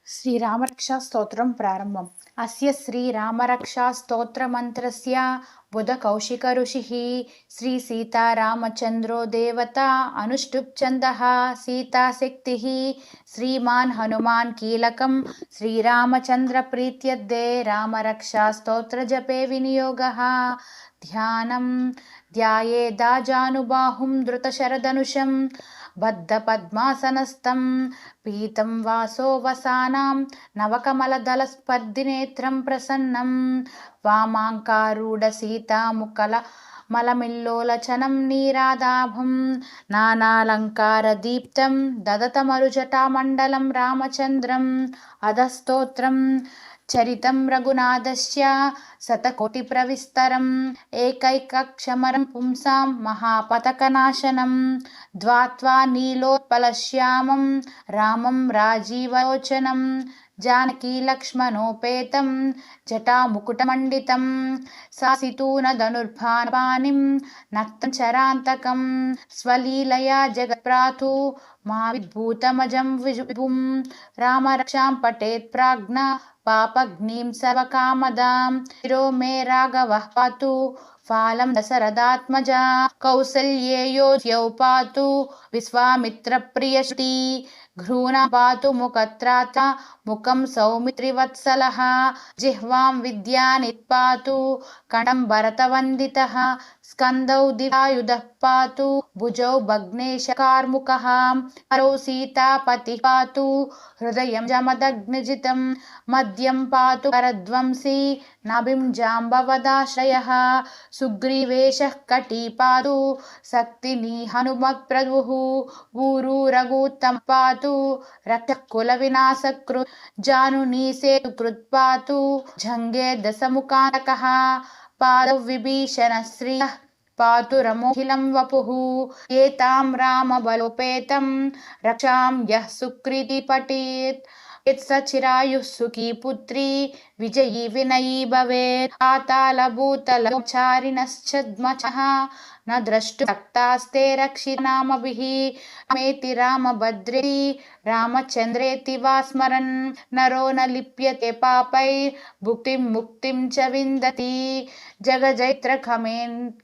శ్రీరామరక్షా స్తోత్రం ప్రారంభం. అస్య శ్రీరామరక్షా స్తోత్రమంత్రస్య బుధకౌశిక ఋషిః శ్రీ సీతారామచంద్రో దేవతా అనుష్టుప్ ఛందః సీతాశక్తిః శ్రీమాన్ హనుమాన్ కీలకం శ్రీరామచంద్ర ప్రీత్యర్థే రామరక్షా స్తోత్ర జపే వినియోగః. ధ్యానం ధ్యాయేదాజానుబాహుం ధృతశరధనుషం బద్ధపద్మాసనస్థం పీతం వాసో వసానాం నవకమలదళస్పర్ధినేత్రం ప్రసన్నం వామాంకారూఢ సీతాముకల మలమిల్లోలచనం నీరాదాభం నానాలంకారదీప్తం దదతమరుజటామండలం రామచంద్రం అధస్తోత్రం చరితం రఘునాథస్య శతకోటిప్రవిస్తరం ఏకైకక్షమరం పుంసాం మహాపతకనాశనం ధ్వాత్వా నీలోత్పలశ్యామం రామం రాజీవలోచనం జానకీ లక్ష్మణోపేతం జటాముకుటమండితం సాసితూనధనుర్భాపానిం నక్తం చరాంతకం స్వలీలయా జగత్ప్రాతు మా విద్భూతమజం విభుం రామరక్షాం పఠేత్ ప్రాజ్ఞ పాపగ్నిం సర్వకామదాం శిరో మే రాఘవః పాతు ఫాలం దశరథాత్మజా కౌసల్యేయోధ్యౌ పాతు విశ్వామిత్రప్రియశ్రీ ఘ్రూణా పాతు ముఖత్రాత ముఖం సౌమిత్రివత్సలః జిహ్వాం విద్యానిత్పాతు కంఠం భరతవందితః స్కందౌ దివాయుధః పాతు భుజౌ భగ్నేశకార్ముకః హరౌ సీతాపతిః పాతు హృదయం జమదగ్నిజితం మద్యం పాతు కరధ్వంసీ నాభిం జాంబవదాశ్రయః సుగ్రీవేశః కటీ పాతు శక్తినీ హనుమత్ప్రభుః ఊరు రఘుత్తమ పాతు రక్తకుల వినాశకృత్ జానునీ సేతుకృత్ పాతు జంఘే దశముఖానకః పాదౌ విభీషణశ్రియః పాతు రమోఖిలం వపుః ఏతాం రామబలోపేతం రక్షాం యః సుకృతి పఠేత్ చిరాయుః సుఖీ పుత్రీ విజయీ వినయీ భవేత్ పాతాళభూతలచారిణశ్చద్మచః న ద్రష్టు రక్తాస్తే రక్షినామభిః మేతి రామభద్రేతి రామచంద్రేతి వా స్మరన్ నరో న లిప్యతే పాపై భుక్తిం ముక్తిం చ విందతి జగజైత్ర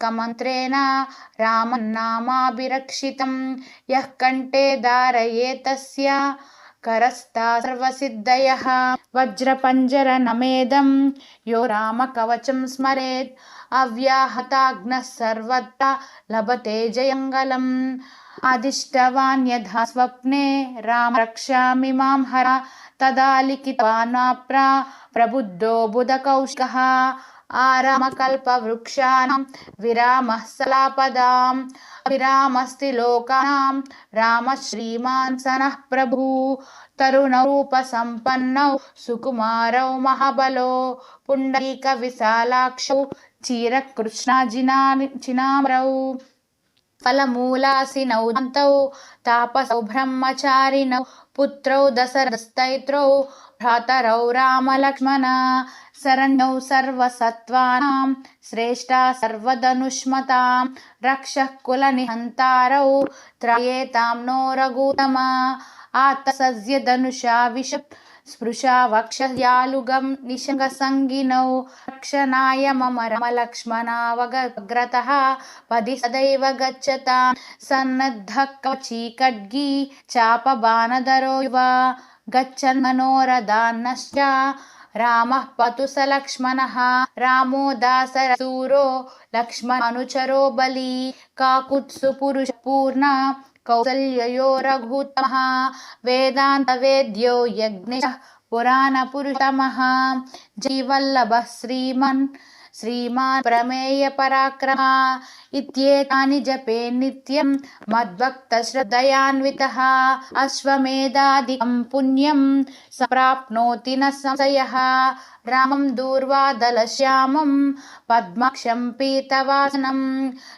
కమంత్రేణ రామన్నామాభిరక్షితం యః కంఠే ధారయేతస్య కరస్థా సర్వసిద్ధయః వజ్రపంజర నమేదం యో రామకవచం స్మరేత్ అవ్యాహతాగ్నః సర్వత్ర లభతే జయంగలం అదిష్టవాన్ యథా స్వప్నే రామ రక్షామి మాం హర తదా లిఖితవానాప్రా ప్రబుద్ధో బుధకౌశికః ఆరామకల్పవృక్షాణం విరామః సలాపదాం అవిరామస్తి లోకానాం రామ శ్రీమాన్ సనః ప్రభు తరుణౌ రూపసంపన్నౌ సుకుమారౌ మహాబలో పుండరీక విశాలాక్షౌ చినామ్రౌ ఫలమూలాసినౌ దంతౌ తాపసౌ బ్రహ్మచారిణౌ పుత్రౌ దశరథస్తైత్రౌ భ్రాతరౌ రామలక్ష్మణ శరణ్యౌ సర్వసత్వానాం శ్రేష్టా సర్వధనుష్మతాం రక్షః కులనిహంతారౌ త్రయేతాం నో రఘుత్తమా ఆతసస్య ధనుషా విషప్ స్పృశా వక్షయాలుగం నిశంగసంగినౌ రక్షణాయ మమ రమలక్ష్మణావగ్రతః పది సదైవ గచ్చతాం సన్నద్ధః కవచీ ఖడ్గీ చాపబాణధరో యువ గచ్చన్ మనోరథాన్నశ్చ రామః పతు స లక్ష్మణః రామో దాసరథూరో లక్ష్మణానుచరో బలి కాకుత్సు పురుష పూర్ణ కౌసల్యయో రఘుత్తమః వేదాంత వేద్యో యజ్ఞేశః పురాణ పురుషతమః జయవల్లభః శ్రీమాన్ ప్రమేయ పరాక్రమః ఇత్యేతాని జపే నిత్యం మద్భక్త శ్రద్ధయాన్వితః అశ్వమేధాదికం పుణ్యం సంప్రాప్నోతి న సంశయః रामं दूर्वादलश्यामं पद्मक्षं पीतवासनं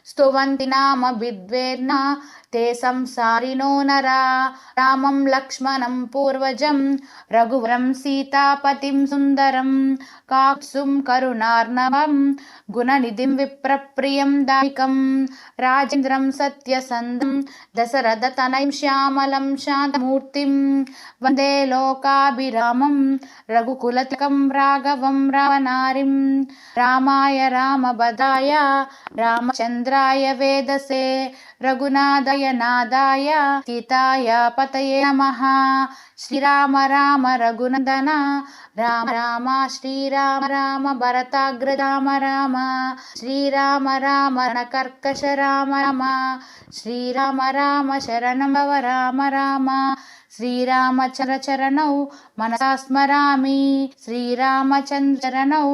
स्तुवन्ति नाम विद्वेर्न ते संसारिणो नरा रामं लक्ष्मणं पूर्वजं रघुवरं सीतापतिं सुन्दरं काक्षुं करुणार्णवं गुणनिधिं विप्रप्रियं दायिकं राजेन्द्रं सत्यसन्धं दशरथतनयं श्यामलं शान्तमूर्तिं वन्दे लोकाभिरामं रघुकुलतिलकं राघवं रामनारिं रामाय रामभद्राय रामचन्द्राय वेदसे रघुनाथाय नादाय सीताय पतये नमः। श्रीराम राम रघुनन्दन राम राम श्रीराम राम भरताग्रज राम राम श्रीराम राम रणकर्कश राम राम श्रीराम राम शरणं भव राम राम श्रीरामचन्द्र चरणौ मनसा स्मरामि श्रीरामचन्द्र चरणौ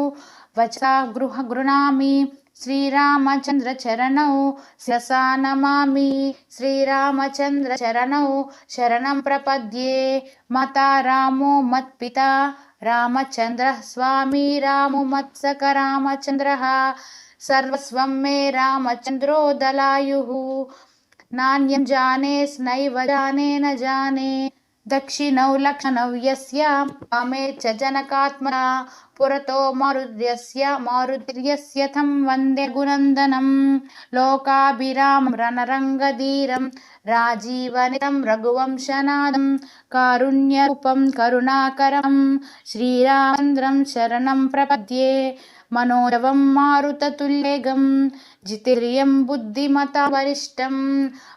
वचसा गृह्णामि श्रीरामचन्द्र चरणौ शिरसा नमामि श्रीरामचन्द्र चरणौ शरणं प्रपद्ये माता रामो मत्पिता रामचन्द्रः स्वामी रामो मत्सख रामचन्द्रः सर्वस्वं मे रामचन्द्रो दलायुः नान्यं जाने स्नैव जाने न जाने दक्षिणौ लक्षणौ यस्य वामे च जनकात्मना पुरतो मारुतिर्यस्य तं वन्दे गुणन्दनं लोकाभिरामं रणरङ्गधीरं राजीवनितं रघुवंशनादं कारुण्यरूपं करुणाकरं श्रीरामचन्द्रं शरणं प्रपद्ये मनोजवं मारुततुल्यवेगं जितेन्द्रियं बुद्धिमतां वरिष्ठं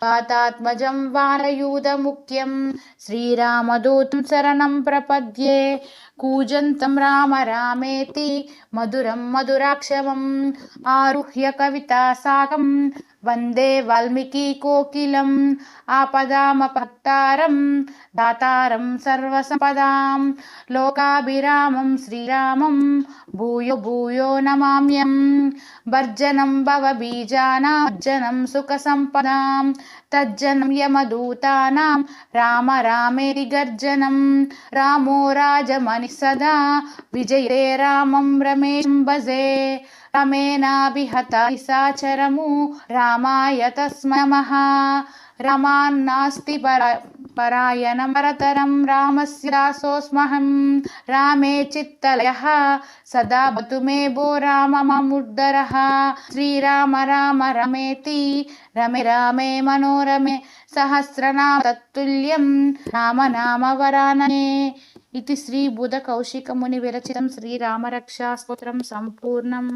वातात्मजं वानरयूथमुख्यं श्रीरामदूतं शरणं प्रपद्ये कूजन्तं राम रामेति मधुरं मधुराक्षरम् आरुह्य कवितासागं वन्दे वाल्मीकिकोकिलम् आपदामपहर्तारं दातारं सर्वसम्पदां लोकाभिरामं श्रीरामं भूयो भूयो नमाम्यहं भर्जनं भवबीजानां भर्जनं सुखसम्पदां तज्जनं यमदूतानां राम रामेति गर्जनं रामो राजमणिः सदा विजये रामं रमेशं भजे रमेणाभिहता निशाचरमु रामाय तस्मै नमः रामान्नास्ति परायणं परतरं रामस्य दासोऽस्म्यहं रामे चित्तलयः सदा भवतु मे भो राम मामुद्धरः श्रीराम राम रमेति रमे रामे मनोरमे सहस्रनाम तत्तुल्यं राम नाम वरानने इति श्री बुधकौशिकमुनि विरचितं श्रीरामरक्षास्तोत्रं सम्पूर्णम्।